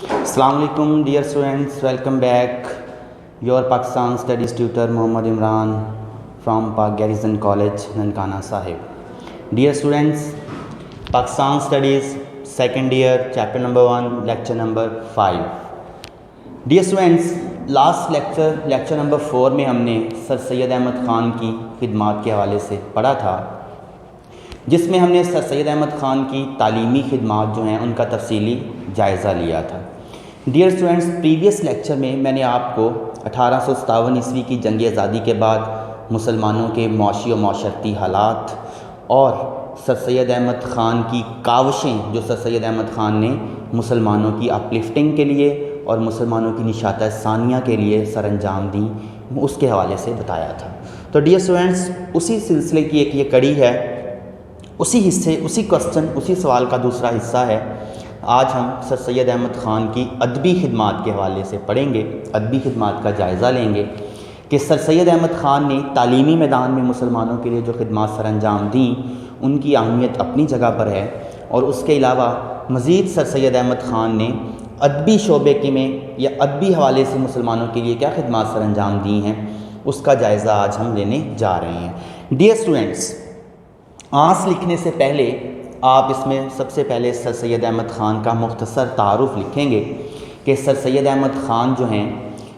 السلام علیکم dear students, welcome back. Your Pakistan studies tutor Muhammad Imran from Pak garrison college Nankana Sahib. Dear students, Pakistan studies second year chapter number 1 lecture number 5. Dear students, last lecture number 4 میں ہم نے سر سید احمد خان کی خدمات کے حوالے سے پڑھا تھا، جس میں ہم نے سر سید احمد خان کی تعلیمی خدمات جو ہیں ان کا تفصیلی جائزہ لیا تھا. ڈیئر اسٹوڈینٹس، پریویس لیکچر میں میں نے آپ کو 1857 عیسوی کی جنگ آزادی کے بعد مسلمانوں کے معاشی و معاشرتی حالات اور سر سید احمد خان کی کاوشیں جو سر سید احمد خان نے مسلمانوں کی اپلفٹنگ کے لیے اور مسلمانوں کی نشاط ثانیہ کے لیے سر انجام دیں، اس کے حوالے سے بتایا تھا. تو ڈیئر اسٹوڈینٹس، اسی سلسلے کی ایک یہ کڑی ہے، اسی کوسچن اسی سوال کا دوسرا حصہ ہے. آج ہم سر سید احمد خان کی ادبی خدمات کے حوالے سے پڑھیں گے، ادبی خدمات کا جائزہ لیں گے کہ سر سید احمد خان نے تعلیمی میدان میں مسلمانوں کے لیے جو خدمات سر انجام دیں ان کی اہمیت اپنی جگہ پر ہے، اور اس کے علاوہ مزید سر سید احمد خان نے ادبی شعبے کے میں یا ادبی حوالے سے مسلمانوں کے لیے کیا خدمات سر انجام دی ہیں، اس کا جائزہ آج ہم لینے جا رہے ہیں. ڈیئر اسٹوڈینٹس، آنس لکھنے سے پہلے آپ اس میں سب سے پہلے سر سید احمد خان کا مختصر تعارف لکھیں گے کہ سر سید احمد خان جو ہیں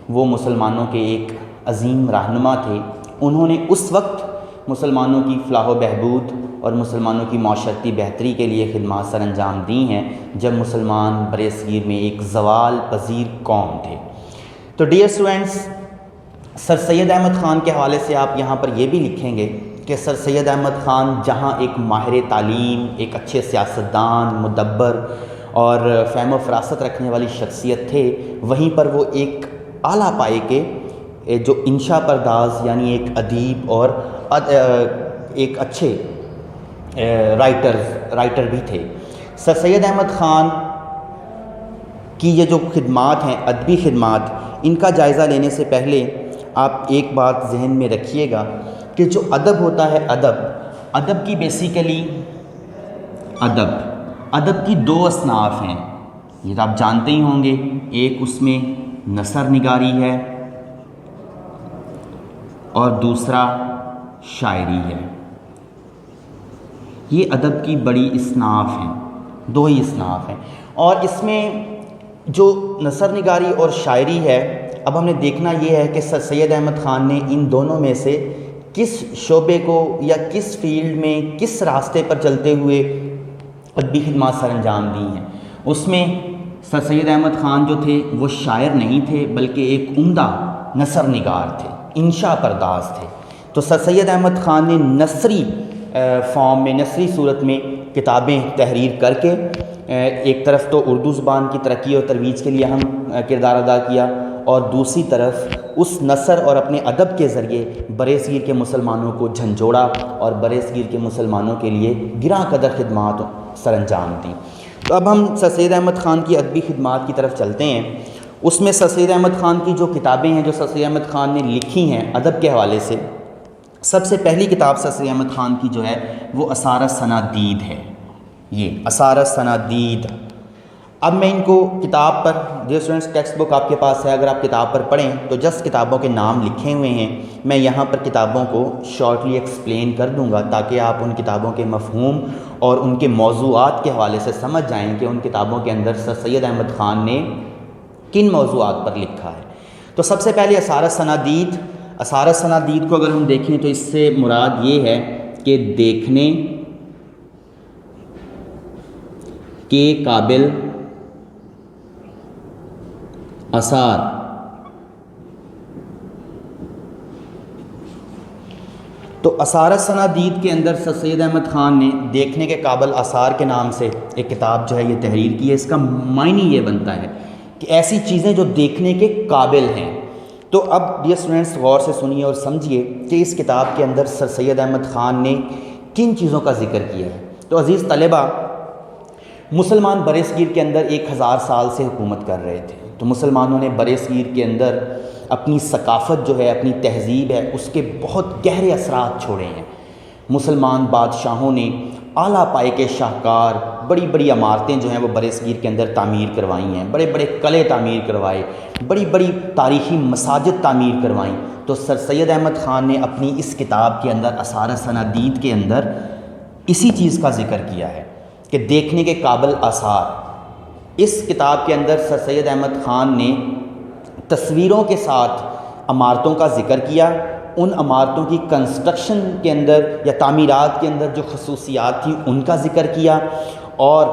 وہ مسلمانوں کے ایک عظیم رہنما تھے. انہوں نے اس وقت مسلمانوں کی فلاح و بہبود اور مسلمانوں کی معاشرتی بہتری کے لیے خدمات سر انجام دی ہیں جب مسلمان برصغیر میں ایک زوال پذیر قوم تھے. تو ڈیئر اسٹوڈینٹس، سر سید احمد خان کے حوالے سے آپ یہاں پر یہ بھی لکھیں گے کہ سر سید احمد خان جہاں ایک ماہر تعلیم، ایک اچھے سیاستدان، مدبر اور فہم و فراست رکھنے والی شخصیت تھے، وہیں پر وہ ایک اعلیٰ پائے کے جو انشا پرداز یعنی ایک ادیب اور ایک اچھے رائٹر بھی تھے. سر سید احمد خان کی یہ جو خدمات ہیں، ادبی خدمات، ان کا جائزہ لینے سے پہلے آپ ایک بات ذہن میں رکھیے گا کہ جو ادب ہوتا ہے، ادب کی بیسیکلی ادب کی 2 اصناف ہیں، یہ تو آپ جانتے ہی ہوں گے. ایک اس میں نثر نگاری ہے اور دوسرا شاعری ہے. یہ ادب کی بڑی اصناف ہیں، 2 ہی اصناف ہیں. اور اس میں جو نثر نگاری اور شاعری ہے، اب ہم نے دیکھنا یہ ہے کہ سر سید احمد خان نے ان دونوں میں سے کس شعبے کو یا کس فیلڈ میں کس راستے پر چلتے ہوئے ادبی خدمات سر انجام دی ہیں. اس میں سر سید احمد خان جو تھے وہ شاعر نہیں تھے بلکہ ایک عمدہ نثر نگار تھے، انشا پرداز تھے. تو سر سید احمد خان نے نثری فارم میں، نثری صورت میں کتابیں تحریر کر کے ایک طرف تو اردو زبان کی ترقی اور ترویج کے لیے اہم کردار ادا کیا، اور دوسری طرف اس نثر اور اپنے ادب کے ذریعے برصغیر کے مسلمانوں کو جھنجھوڑا اور برصغیر کے مسلمانوں کے لیے گراں قدر خدمات سر انجام دیں. تو اب ہم سر سید احمد خان کی ادبی خدمات کی طرف چلتے ہیں. اس میں سر سید احمد خان کی جو کتابیں ہیں جو سر سید احمد خان نے لکھی ہیں ادب کے حوالے سے، سب سے پہلی کتاب سر سید احمد خان کی جو ہے وہ آثار الصنادید ہے. یہ آثار الصنادید، اب میں ان کو کتاب پر، ڈیئر اسٹوڈنٹس ٹیکسٹ بک آپ کے پاس ہے، اگر آپ کتاب پر پڑھیں تو جسٹ کتابوں کے نام لکھے ہوئے ہیں. میں یہاں پر کتابوں کو شارٹلی ایکسپلین کر دوں گا تاکہ آپ ان کتابوں کے مفہوم اور ان کے موضوعات کے حوالے سے سمجھ جائیں کہ ان کتابوں کے اندر سر سید احمد خان نے کن موضوعات پر لکھا ہے. تو سب سے پہلے آثار الصنادید کو اگر ہم دیکھیں تو اس سے مراد یہ ہے کہ دیکھنے کے قابل آثار. تو آثار الصنادید کے اندر سر سید احمد خان نے دیکھنے کے قابل آثار کے نام سے ایک کتاب جو ہے یہ تحریر کی ہے. اس کا معنی یہ بنتا ہے کہ ایسی چیزیں جو دیکھنے کے قابل ہیں. تو اب ڈیئر اسٹوڈنٹس غور سے سنیے اور سمجھیے کہ اس کتاب کے اندر سر سید احمد خان نے کن چیزوں کا ذکر کیا ہے. تو عزیز طلبہ، مسلمان برصغیر کے اندر 1000 سال سے حکومت کر رہے تھے. تو مسلمانوں نے برصغیر کے اندر اپنی ثقافت جو ہے، اپنی تہذیب ہے، اس کے بہت گہرے اثرات چھوڑے ہیں. مسلمان بادشاہوں نے اعلیٰ پائے کے شاہکار بڑی بڑی عمارتیں جو ہیں وہ بر صغیر کے اندر تعمیر کروائی ہیں، بڑے بڑے قلعے تعمیر کروائے، بڑی بڑی تاریخی مساجد تعمیر کروائیں۔ تو سر سید احمد خان نے اپنی اس کتاب کے اندر آثار السنادید کے اندر اسی چیز کا ذکر کیا ہے کہ دیکھنے کے قابل آثار۔ اس کتاب کے اندر سر سید احمد خان نے تصویروں کے ساتھ عمارتوں کا ذکر کیا، ان عمارتوں کی کنسٹرکشن کے اندر یا تعمیرات کے اندر جو خصوصیات تھیں ان کا ذکر کیا، اور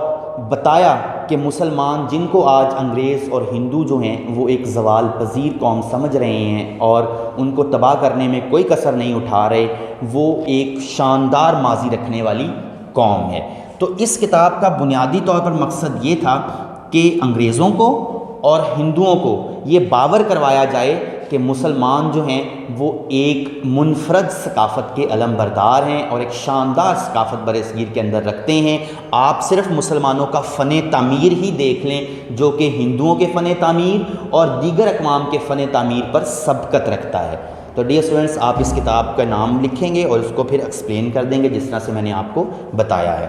بتایا کہ مسلمان جن کو آج انگریز اور ہندو جو ہیں وہ ایک زوال پذیر قوم سمجھ رہے ہیں اور ان کو تباہ کرنے میں کوئی کسر نہیں اٹھا رہے، وہ ایک شاندار ماضی رکھنے والی قوم ہے۔ تو اس کتاب کا بنیادی طور پر مقصد یہ تھا کہ انگریزوں کو اور ہندوؤں کو یہ باور کروایا جائے کہ مسلمان جو ہیں وہ ایک منفرد ثقافت کے علم بردار ہیں اور ایک شاندار ثقافت بر صغیر کے اندر رکھتے ہیں۔ آپ صرف مسلمانوں کا فن تعمیر ہی دیکھ لیں جو کہ ہندوؤں کے فن تعمیر اور دیگر اقوام کے فن تعمیر پر سبقت رکھتا ہے۔ تو ڈیئر اسٹوڈنٹس، آپ اس کتاب کا نام لکھیں گے اور اس کو پھر ایکسپلین کر دیں گے جس طرح سے میں نے آپ کو بتایا ہے۔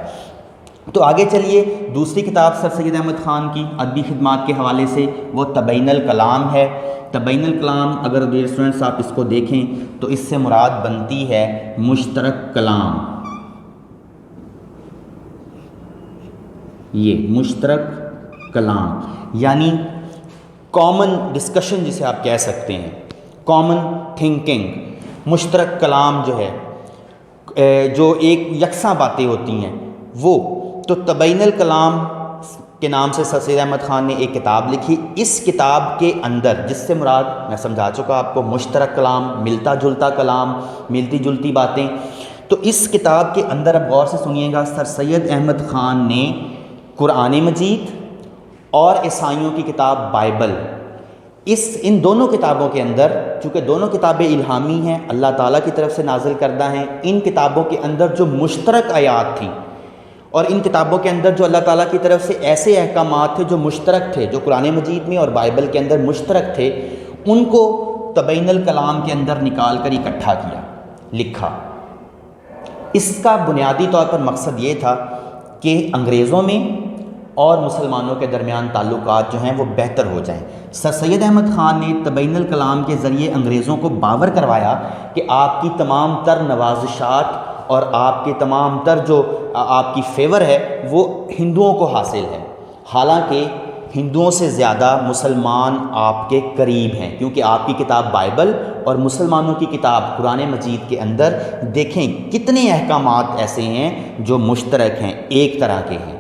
تو آگے چلیے، دوسری کتاب سر سید احمد خان کی ادبی خدمات کے حوالے سے وہ تبین الکلام ہے۔ تبین الکلام اگر ڈیئر اسٹوڈنٹس آپ اس کو دیکھیں تو اس سے مراد بنتی ہے مشترک کلام۔ یہ مشترک کلام یعنی کامن ڈسکشن جسے آپ کہہ سکتے ہیں، کامن تھنکنگ۔ مشترک کلام جو ہے جو ایک یکساں باتیں ہوتی ہیں وہ، تو تبین الکلام کے نام سے سر سید احمد خان نے ایک کتاب لکھی۔ اس کتاب کے اندر جس سے مراد میں سمجھا چکا آپ کو، مشترک کلام، ملتا جلتا کلام، ملتی جلتی باتیں۔ تو اس کتاب کے اندر اب غور سے سنیے گا، سر سید احمد خان نے قرآن مجید اور عیسائیوں کی کتاب بائبل، ان دونوں کتابوں کے اندر، چونکہ دونوں کتابیں الہامی ہیں، اللہ تعالیٰ کی طرف سے نازل کردہ ہیں، ان کتابوں کے اندر جو مشترک آیات تھیں اور ان کتابوں کے اندر جو اللہ تعالیٰ کی طرف سے ایسے احکامات تھے جو مشترک تھے، جو قرآن مجید میں اور بائبل کے اندر مشترک تھے، ان کو تبین الکلام کے اندر نکال کر اکٹھا کیا، لکھا۔ اس کا بنیادی طور پر مقصد یہ تھا کہ انگریزوں میں اور مسلمانوں کے درمیان تعلقات جو ہیں وہ بہتر ہو جائیں۔ سر سید احمد خان نے تبین الکلام کے ذریعے انگریزوں کو باور کروایا کہ آپ کی تمام تر نوازشات اور آپ کے تمام تر جو آپ کی فیور ہے وہ ہندوؤں کو حاصل ہے، حالانکہ ہندوؤں سے زیادہ مسلمان آپ کے قریب ہیں، کیونکہ آپ کی کتاب بائبل اور مسلمانوں کی کتاب قرآن مجید کے اندر دیکھیں کتنے احکامات ایسے ہیں جو مشترک ہیں، ایک طرح کے ہیں۔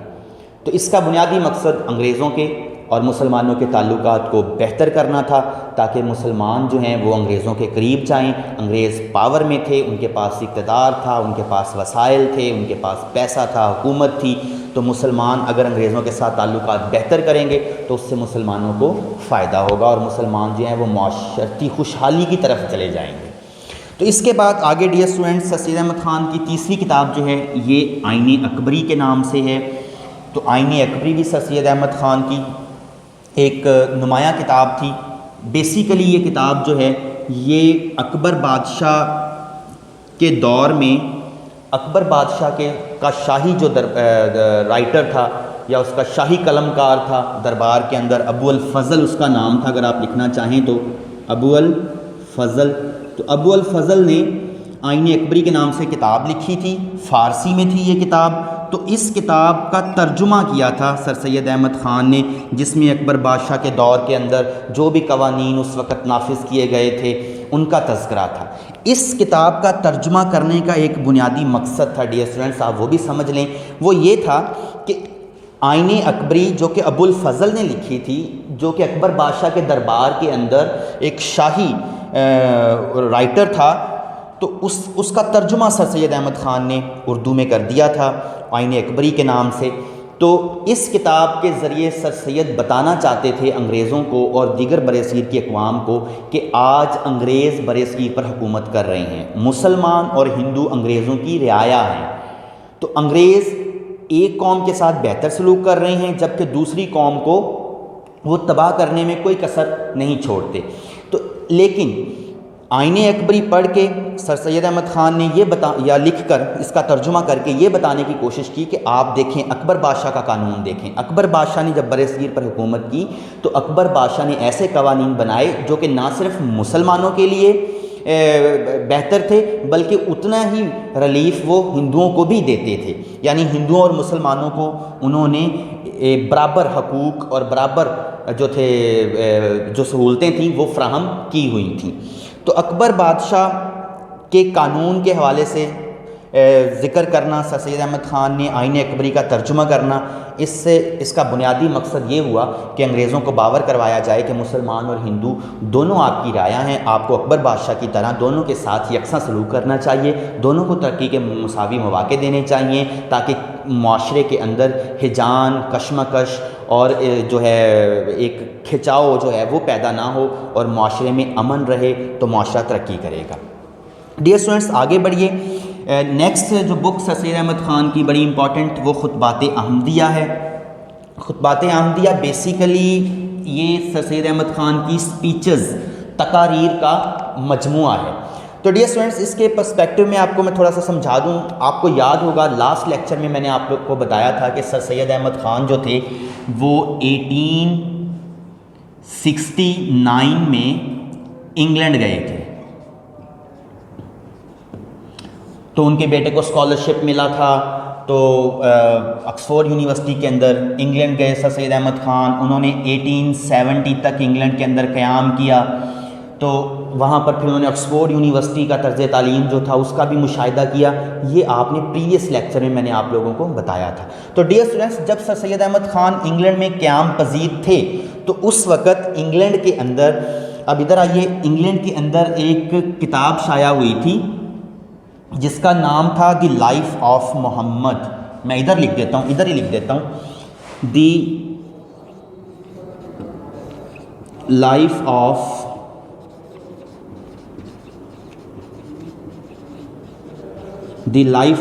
تو اس کا بنیادی مقصد انگریزوں کے اور مسلمانوں کے تعلقات کو بہتر کرنا تھا تاکہ مسلمان جو ہیں وہ انگریزوں کے قریب جائیں۔ انگریز پاور میں تھے، ان کے پاس اقتدار تھا، ان کے پاس وسائل تھے، ان کے پاس پیسہ تھا، حکومت تھی، تو مسلمان اگر انگریزوں کے ساتھ تعلقات بہتر کریں گے تو اس سے مسلمانوں کو فائدہ ہوگا اور مسلمان جو ہیں وہ معاشرتی خوشحالی کی طرف چلے جائیں گے۔ تو اس کے بعد آگے ڈیئر اسٹوڈنٹس، سر سید احمد خان کی تیسری کتاب جو ہے یہ آئین اکبری کے نام سے ہے۔ تو آئین اکبری بھی سر سید احمد خان کی ایک نمایاں کتاب تھی۔ بیسیکلی یہ کتاب جو ہے یہ اکبر بادشاہ کے دور میں، اکبر بادشاہ کا شاہی جو رائٹر تھا یا اس کا شاہی قلم کار تھا دربار کے اندر، ابو الفضل اس کا نام تھا، اگر آپ لکھنا چاہیں تو ابو الفضل۔ تو ابو الفضل نے آئین اکبری کے نام سے کتاب لکھی تھی، فارسی میں تھی یہ کتاب۔ تو اس کتاب کا ترجمہ کیا تھا سر سید احمد خان نے، جس میں اکبر بادشاہ کے دور کے اندر جو بھی قوانین اس وقت نافذ کیے گئے تھے ان کا تذکرہ تھا۔ اس کتاب کا ترجمہ کرنے کا ایک بنیادی مقصد تھا ڈیئر اسٹوڈنٹس، آپ وہ بھی سمجھ لیں، وہ یہ تھا کہ آئین اکبری جو کہ ابو الفضل نے لکھی تھی، جو کہ اکبر بادشاہ کے دربار کے اندر ایک شاہی رائٹر تھا، تو اس کا ترجمہ سر سید احمد خان نے اردو میں کر دیا تھا آئین اکبری کے نام سے۔ تو اس کتاب کے ذریعے سر سید بتانا چاہتے تھے انگریزوں کو اور دیگر برصغیر کی اقوام کو کہ آج انگریز برصغیر پر حکومت کر رہے ہیں، مسلمان اور ہندو انگریزوں کی رعایا ہیں، تو انگریز ایک قوم کے ساتھ بہتر سلوک کر رہے ہیں جبکہ دوسری قوم کو وہ تباہ کرنے میں کوئی کسر نہیں چھوڑتے۔ تو لیکن آئین اکبری پڑھ کے سر سید احمد خان نے یہ لکھ کر اس کا ترجمہ کر کے یہ بتانے کی کوشش کی کہ آپ دیکھیں اکبر بادشاہ کا قانون دیکھیں. اکبر بادشاہ نے جب برصغیر پر حکومت کی تو اکبر بادشاہ نے ایسے قوانین بنائے جو کہ نہ صرف مسلمانوں کے لیے بہتر تھے بلکہ اتنا ہی ریلیف وہ ہندوؤں کو بھی دیتے تھے. یعنی ہندوؤں اور مسلمانوں کو انہوں نے برابر حقوق اور برابر جو سہولتیں تھیں وہ فراہم کی ہوئی تھیں. تو اکبر بادشاہ کے قانون کے حوالے سے ذکر کرنا، سر سید احمد خان نے آئین اکبری کا ترجمہ کرنا، اس کا بنیادی مقصد یہ ہوا کہ انگریزوں کو باور کروایا جائے کہ مسلمان اور ہندو دونوں آپ کی رعایا ہیں، آپ کو اکبر بادشاہ کی طرح دونوں کے ساتھ یکساں سلوک کرنا چاہیے، دونوں کو ترقی کے مساوی مواقع دینے چاہیے تاکہ معاشرے کے اندر ہجان، کشمکش اور جو ہے ایک کھچاؤ جو ہے وہ پیدا نہ ہو اور معاشرے میں امن رہے تو معاشرہ ترقی کرے گا. ڈیئر اسٹوڈنٹس آگے بڑھیے. نیکسٹ جو بک سر سید احمد خان کی بڑی امپورٹنٹ وہ خطبات احمدیہ ہے. خطبات احمدیہ بیسیکلی یہ سر سید احمد خان کی سپیچز، تقاریر کا مجموعہ ہے. تو ڈیئر اسٹوڈنٹس اس کے پرسپیکٹو میں آپ کو میں تھوڑا سا سمجھا دوں. آپ کو یاد ہوگا لاسٹ لیکچر میں میں نے آپ لوگ کو بتایا تھا کہ سر سید احمد خان جو تھے وہ 1869 میں انگلینڈ گئے تھے. تو ان کے بیٹے کو اسکالرشپ ملا تھا تو آکسفورڈ یونیورسٹی کے اندر انگلینڈ گئے سر سید احمد خان. انہوں نے 1870 تک انگلینڈ کے اندر قیام کیا. تو وہاں پر پھر انہوں نے آکسفورڈ یونیورسٹی کا طرز تعلیم جو تھا اس کا بھی مشاہدہ کیا. یہ آپ نے پریویس لیکچر میں نے آپ لوگوں کو بتایا تھا. تو ڈیئر اسٹوڈنٹس جب سر سید احمد خان انگلینڈ میں قیام پذیر تھے تو اس وقت انگلینڈ کے اندر، اب ادھر آئیے، انگلینڈ کے اندر ایک کتاب شائع ہوئی تھی جس کا نام تھا دی لائف آف محمد. میں ادھر لکھ دیتا ہوں، ادھر ہی لکھ دیتا ہوں، دی لائف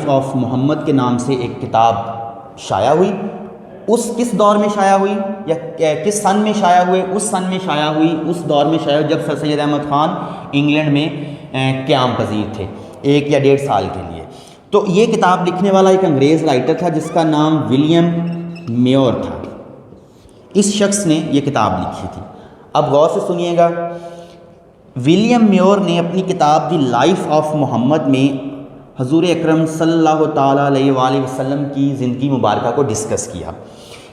آف محمد کے نام سے ایک کتاب شائع ہوئی. اس کس دور میں شائع ہوئی یا کس سن میں شائع ہوئے؟ اس سن میں شائع ہوئی، اس دور میں شائع ہوئی جب سر سید احمد خان انگلینڈ میں قیام پذیر تھے 1 یا 1.5 سال کے لیے. تو یہ کتاب لکھنے والا ایک انگریز رائٹر تھا جس کا نام ولیم میور تھا. اس شخص نے یہ کتاب لکھی تھی. اب غور سے سنیے گا. ولیم میور نے اپنی کتاب دی لائف آف محمد میں حضور اکرم صلی اللہ تعالیٰ علیہ وآلہ وسلم کی زندگی مبارکہ کو ڈسکس کیا،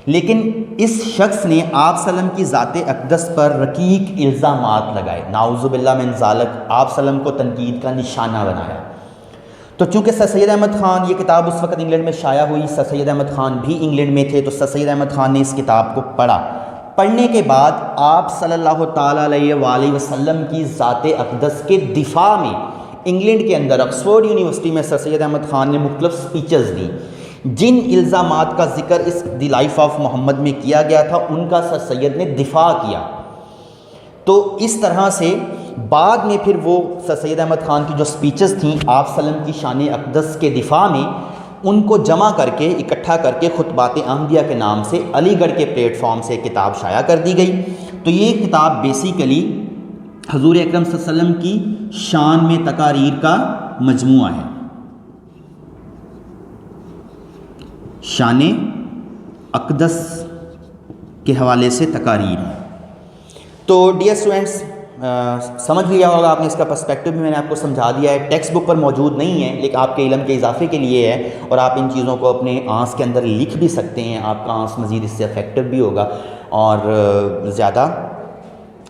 لیکن اس شخص نے آپ صلی اللہ علیہ وسلم کی ذات اقدس پر رقیق الزامات لگائے. نعوذ باللہ من ذالک، آپ صلی اللہ علیہ وسلم کو تنقید کا نشانہ بنایا. تو چونکہ سر سید احمد خان، یہ کتاب اس وقت انگلینڈ میں شائع ہوئی، سر سید احمد خان بھی انگلینڈ میں تھے، تو سر سید احمد خان نے اس کتاب کو پڑھا. پڑھنے کے بعد آپ صلی اللہ تعالیٰ علیہ وآلہ وسلم کی ذات اقدس کے دفاع میں انگلینڈ کے اندر آکسفورڈ یونیورسٹی میں سر سید احمد خان نے مختلف سپیچز دیں. جن الزامات کا ذکر اس دی لائف آف محمد میں کیا گیا تھا ان کا سر سید نے دفاع کیا. تو اس طرح سے بعد میں پھر وہ سر سید احمد خان کی جو سپیچز تھیں آپ صلی اللہ علیہ وسلم کی شان اقدس کے دفاع میں، ان کو جمع کر کے اکٹھا کر کے خطبات احمدیہ کے نام سے علی گڑھ کے پلیٹ فارم سے کتاب شائع کر دی گئی. تو یہ کتاب بیسیکلی حضور اکرم صلی اللہ علیہ وسلم کی شان میں تقاریر کا مجموعہ ہے. شان اقدس کے حوالے سے تقاریر. تو ڈیئر اسٹوڈنٹس سمجھ لیا ہوگا آپ نے، اس کا پرسپیکٹو بھی میں نے آپ کو سمجھا دیا ہے. ٹیکسٹ بک پر موجود نہیں ہے لیکن آپ کے علم کے اضافے کے لیے ہے، اور آپ ان چیزوں کو اپنے آنس کے اندر لکھ بھی سکتے ہیں. آپ کا آنس مزید اس سے افیکٹو بھی ہوگا اور زیادہ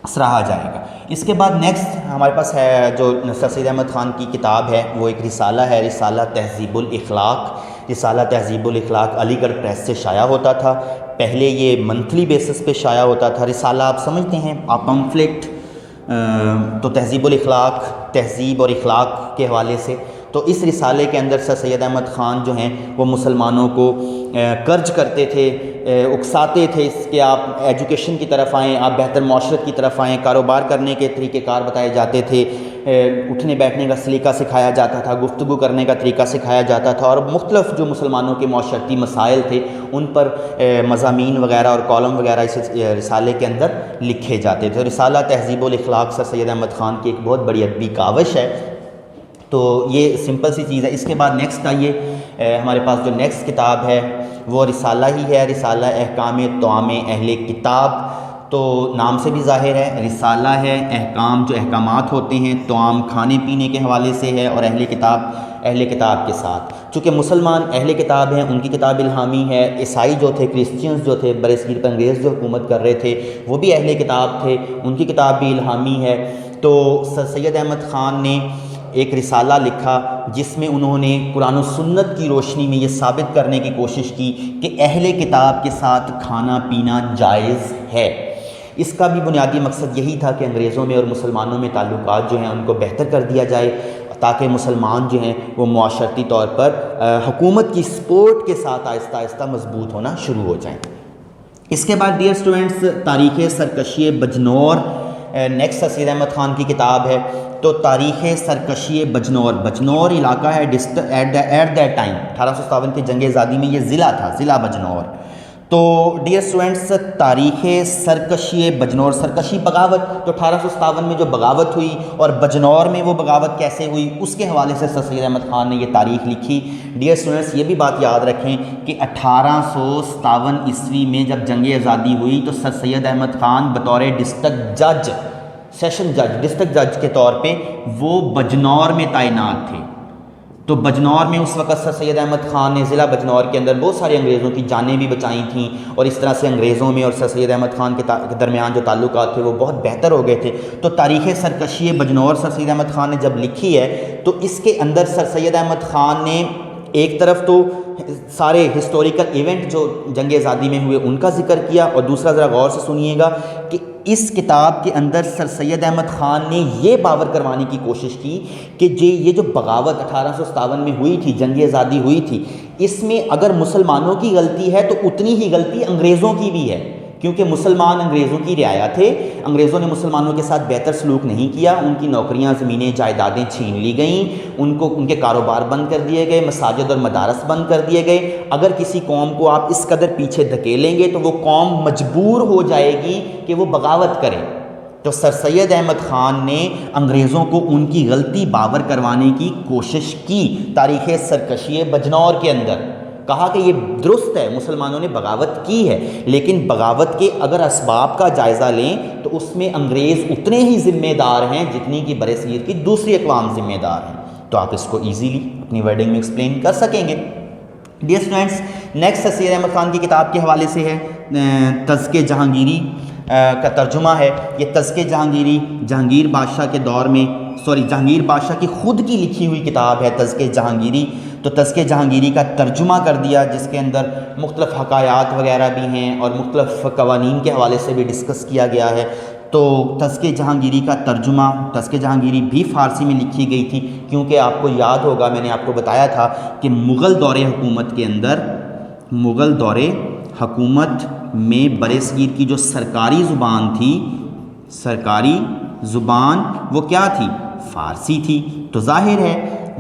سراہا جائے گا. اس کے بعد نیکسٹ ہمارے پاس ہے جو سر سید احمد خان کی کتاب ہے، وہ ایک رسالہ ہے، رسالہ تہذیب الاخلاق. رسالہ تہذیب الاخلاق علی گڑھ پریس سے شائع ہوتا تھا. پہلے یہ منتھلی بیسس پہ شائع ہوتا تھا. رسالہ آپ سمجھتے ہیں، آپ پمفلٹ. تو تہذیب الاخلاق، تہذیب اور اخلاق کے حوالے سے. تو اس رسالے کے اندر سر سید احمد خان جو ہیں وہ مسلمانوں کو کرج کرتے تھے اکساتے تھے اس کہ آپ ایجوکیشن کی طرف آئیں، آپ بہتر معاشرت کی طرف آئیں، کاروبار کرنے کے طریقہ کار بتائے جاتے تھے، اٹھنے بیٹھنے کا سلیقہ سکھایا جاتا تھا، گفتگو کرنے کا طریقہ سکھایا جاتا تھا، اور مختلف جو مسلمانوں کے معاشرتی مسائل تھے ان پر مضامین وغیرہ اور کالم وغیرہ اس رسالے کے اندر لکھے جاتے تھے۔ رسالہ تہذیب الاخلاق سر سید احمد خان کی ایک بہت بڑی ادبی کاوش ہے۔ تو یہ سمپل سی چیز ہے۔ اس کے بعد نیکسٹ آئیے، ہمارے پاس جو نیکسٹ کتاب ہے وہ رسالہ ہی ہے، رسالہ احکام طعام اہل کتاب۔ تو نام سے بھی ظاہر ہے رسالہ ہے، احکام جو احکامات ہوتے ہیں طعام کھانے پینے کے حوالے سے ہے، اور اہل کتاب کے ساتھ، چونکہ مسلمان اہل کتاب ہیں، ان کی کتاب الہامی ہے۔ عیسائی جو تھے، کرسچنز جو تھے، برصغیر پر انگریز جو حکومت کر رہے تھے وہ بھی اہل کتاب تھے، ان کی کتاب بھی الہامی ہے۔ تو سر سید احمد خان نے ایک رسالہ لکھا جس میں انہوں نے قرآن و سنت کی روشنی میں یہ ثابت کرنے کی کوشش کی کہ اہل کتاب کے ساتھ کھانا پینا جائز ہے۔ اس کا بھی بنیادی مقصد یہی تھا کہ انگریزوں میں اور مسلمانوں میں تعلقات جو ہیں ان کو بہتر کر دیا جائے، تاکہ مسلمان جو ہیں وہ معاشرتی طور پر حکومت کی سپورٹ کے ساتھ آہستہ آہستہ مضبوط ہونا شروع ہو جائیں۔ اس کے بعد ڈیئر اسٹوڈنٹس، تاریخ سرکشی بجنور نیکسٹ سر سید احمد خان کی کتاب ہے۔ تو تاریخ سرکشی بجنور علاقہ ہے ایٹ دیٹ ٹائم 1857 کی جنگ آزادی میں یہ ضلع تھا، ضلع بجنور۔ تو ڈیئر اسٹوڈنٹس، تاریخ سرکشی بجنور، سرکشی بغاوت، تو 1857 میں جو بغاوت ہوئی اور بجنور میں وہ بغاوت کیسے ہوئی اس کے حوالے سے سر سید احمد خان نے یہ تاریخ لکھی۔ ڈیئر اسٹوڈنٹس، یہ بھی بات یاد رکھیں کہ 1857 عیسوی میں جب جنگ آزادی ہوئی تو سر سید احمد خان بطور ڈسٹرکٹ جج، سیشن جج، ڈسٹرکٹ جج کے طور پہ وہ بجنور میں تعینات تھے۔ تو بجنور میں اس وقت سر سید احمد خان نے ضلع بجنور کے اندر بہت سارے انگریزوں کی جانیں بھی بچائی تھیں، اور اس طرح سے انگریزوں میں اور سر سید احمد خان کے درمیان جو تعلقات تھے وہ بہت بہتر ہو گئے تھے۔ تو تاریخ سرکشی بجنور سر سید احمد خان نے جب لکھی ہے تو اس کے اندر سر سید احمد خان نے ایک طرف تو سارے ہسٹوریکل ایونٹ جو جنگ آزادی میں ہوئے ان کا ذکر کیا، اور دوسرا ذرا غور سے سنیے گا کہ اس کتاب کے اندر سر سید احمد خان نے یہ باور کروانے کی کوشش کی کہ یہ جو بغاوت 1857 میں ہوئی تھی، جنگ آزادی ہوئی تھی، اس میں اگر مسلمانوں کی غلطی ہے تو اتنی ہی غلطی انگریزوں کی بھی ہے، کیونکہ مسلمان انگریزوں کی رعایا تھے، انگریزوں نے مسلمانوں کے ساتھ بہتر سلوک نہیں کیا، ان کی نوکریاں، زمینیں، جائیدادیں چھین لی گئیں، ان کے کاروبار بند کر دیے گئے، مساجد اور مدارس بند کر دیے گئے۔ اگر کسی قوم کو آپ اس قدر پیچھے دھکیلیں گے تو وہ قوم مجبور ہو جائے گی کہ وہ بغاوت کرے۔ تو سر سید احمد خان نے انگریزوں کو ان کی غلطی باور کروانے کی کوشش کی تاریخ سرکشی بجنور کے اندر، کہا کہ یہ درست ہے، مسلمانوں نے بغاوت کی ہے، لیکن بغاوت کے اگر اسباب کا جائزہ لیں تو اس میں انگریز اتنے ہی ذمہ دار ہیں جتنی کہ برصغیر کی دوسری اقوام ذمہ دار ہیں۔ تو آپ اس کو ایزیلی اپنی ورڈنگ میں ایکسپلین کر سکیں گے۔ ڈیئر اسٹوڈنٹس، نیکسٹ سر سید احمد خان کی کتاب کے حوالے سے ہے تذکِ جہانگیری کا ترجمہ ہے۔ یہ تذکِ جہانگیری جہانگیر بادشاہ کے دور میں، جہانگیر بادشاہ کی خود کی لکھی ہوئی کتاب ہے تذکِ جہانگیری۔ تو تذکِ جہانگیری کا ترجمہ کر دیا، جس کے اندر مختلف حکایات وغیرہ بھی ہیں اور مختلف قوانین کے حوالے سے بھی ڈسکس کیا گیا ہے۔ تو تذکِ جہانگیری کا ترجمہ، تذکِ جہانگیری بھی فارسی میں لکھی گئی تھی، کیونکہ آپ کو یاد ہوگا میں نے آپ کو بتایا تھا کہ مغل دور حکومت کے اندر، مغل دور حکومت میں برصغیر کی جو سرکاری زبان تھی، سرکاری زبان وہ کیا تھی؟ فارسی تھی۔ تو ظاہر ہے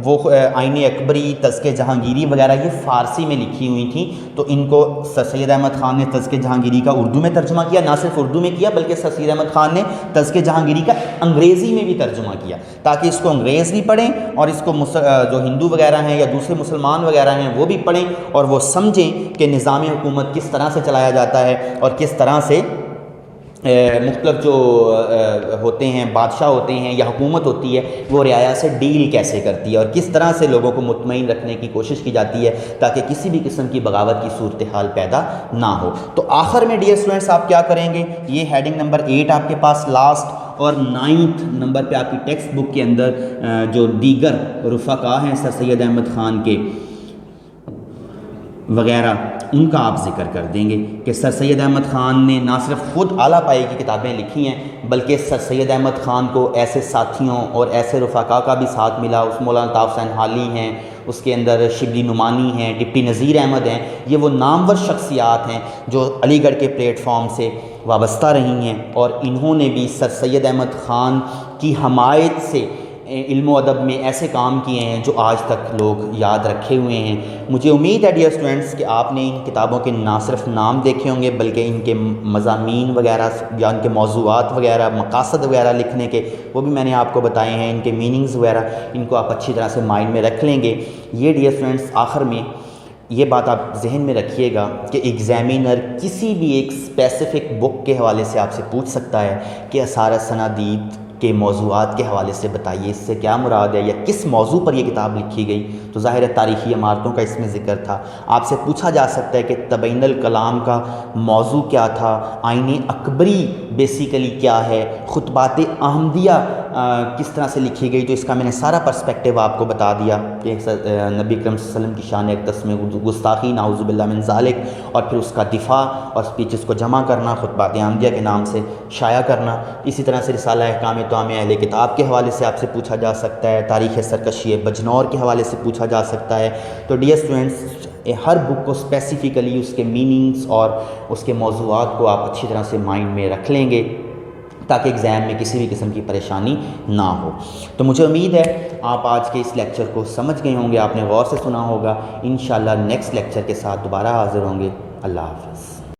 وہ آئین اکبری، تذکِ جہانگیری وغیرہ یہ فارسی میں لکھی ہوئی تھیں، تو ان کو سر سید احمد خان نے تذکِ جہانگیری کا اردو میں ترجمہ کیا، نہ صرف اردو میں کیا بلکہ سر سید احمد خان نے تذکِ جہانگیری کا انگریزی میں بھی ترجمہ کیا، تاکہ اس کو انگریز بھی پڑھیں اور اس کو جو ہندو وغیرہ ہیں یا دوسرے مسلمان وغیرہ ہیں وہ بھی پڑھیں، اور وہ سمجھیں کہ نظام حکومت کس طرح سے چلایا جاتا ہے اور کس طرح سے مختلف جو ہوتے ہیں، بادشاہ ہوتے ہیں یا حکومت ہوتی ہے، وہ رعایا سے ڈیل کیسے کرتی ہے اور کس طرح سے لوگوں کو مطمئن رکھنے کی کوشش کی جاتی ہے تاکہ کسی بھی قسم کی بغاوت کی صورتحال پیدا نہ ہو۔ تو آخر میں ڈیئر اسٹوڈنٹس آپ کیا کریں گے، یہ ہیڈنگ نمبر 8 آپ کے پاس لاسٹ، اور 9 نمبر پہ آپ کی ٹیکسٹ بک کے اندر جو دیگر رفقا ہیں سر سید احمد خان کے وغیرہ، ان کا آپ ذکر کر دیں گے کہ سر سید احمد خان نے نہ صرف خود اعلیٰ پائے کی کتابیں لکھی ہیں بلکہ سر سید احمد خان کو ایسے ساتھیوں اور ایسے رفقا کا بھی ساتھ ملا۔ اس مولانا طاف حسین حالی ہیں، اس کے اندر شبلی نعمانی ہیں، ڈپٹی نذیر احمد ہیں، یہ وہ نامور شخصیات ہیں جو علی گڑھ کے پلیٹ فارم سے وابستہ رہی ہیں، اور انہوں نے بھی سر سید احمد خان کی حمایت سے علم و ادب میں ایسے کام کیے ہیں جو آج تک لوگ یاد رکھے ہوئے ہیں۔ مجھے امید ہے ڈیئر اسٹوڈنٹس کہ آپ نے ان کتابوں کے نہ صرف نام دیکھے ہوں گے بلکہ ان کے مضامین وغیرہ یا ان کے موضوعات وغیرہ، مقاصد وغیرہ لکھنے کے وہ بھی میں نے آپ کو بتائے ہیں، ان کے میننگز وغیرہ ان کو آپ اچھی طرح سے مائنڈ میں رکھ لیں گے۔ یہ ڈیئر اسٹوڈنٹس آخر میں یہ بات آپ ذہن میں رکھیے گا کہ ایگزامینر کسی بھی ایک اسپیسیفک بک کے حوالے سے آپ سے پوچھ سکتا ہے کہ آثار السنادید کے موضوعات کے حوالے سے بتائیے اس سے کیا مراد ہے، یا کس موضوع پر یہ کتاب لکھی گئی، تو ظاہر ہے تاریخی عمارتوں کا اس میں ذکر تھا۔ آپ سے پوچھا جا سکتا ہے کہ تبین الکلام کا موضوع کیا تھا، آئین اکبری بیسیکلی کیا ہے، خطبات احمدیہ کس طرح سے لکھی گئی، تو اس کا میں نے سارا پرسپیکٹیو آپ کو بتا دیا کہ نبی اکرم صلی اللہ علیہ وسلم کی شان اقدس میں گستاخی نعوذ باللہ من ذالک، اور پھر اس کا دفاع اور سپیچز کو جمع کرنا، خطبات احمدیہ کے نام سے شائع کرنا۔ اسی طرح سے رسالہ احکام توام اہل کتاب کے حوالے سے آپ سے پوچھا جا سکتا ہے، تاریخ سرکشی بجنور کے حوالے سے پوچھا جا سکتا ہے۔ تو ڈیئر اسٹوڈنٹس ہر بک کو اسپیسیفکلی اس کے میننگز اور اس کے موضوعات کو آپ اچھی طرح سے مائنڈ میں رکھ لیں گے تاکہ ایگزام میں کسی بھی قسم کی پریشانی نہ ہو۔ تو مجھے امید ہے آپ آج کے اس لیکچر کو سمجھ گئے ہوں گے، آپ نے غور سے سنا ہوگا۔ انشاءاللہ نیکسٹ لیکچر کے ساتھ دوبارہ حاضر ہوں گے۔ اللہ حافظ۔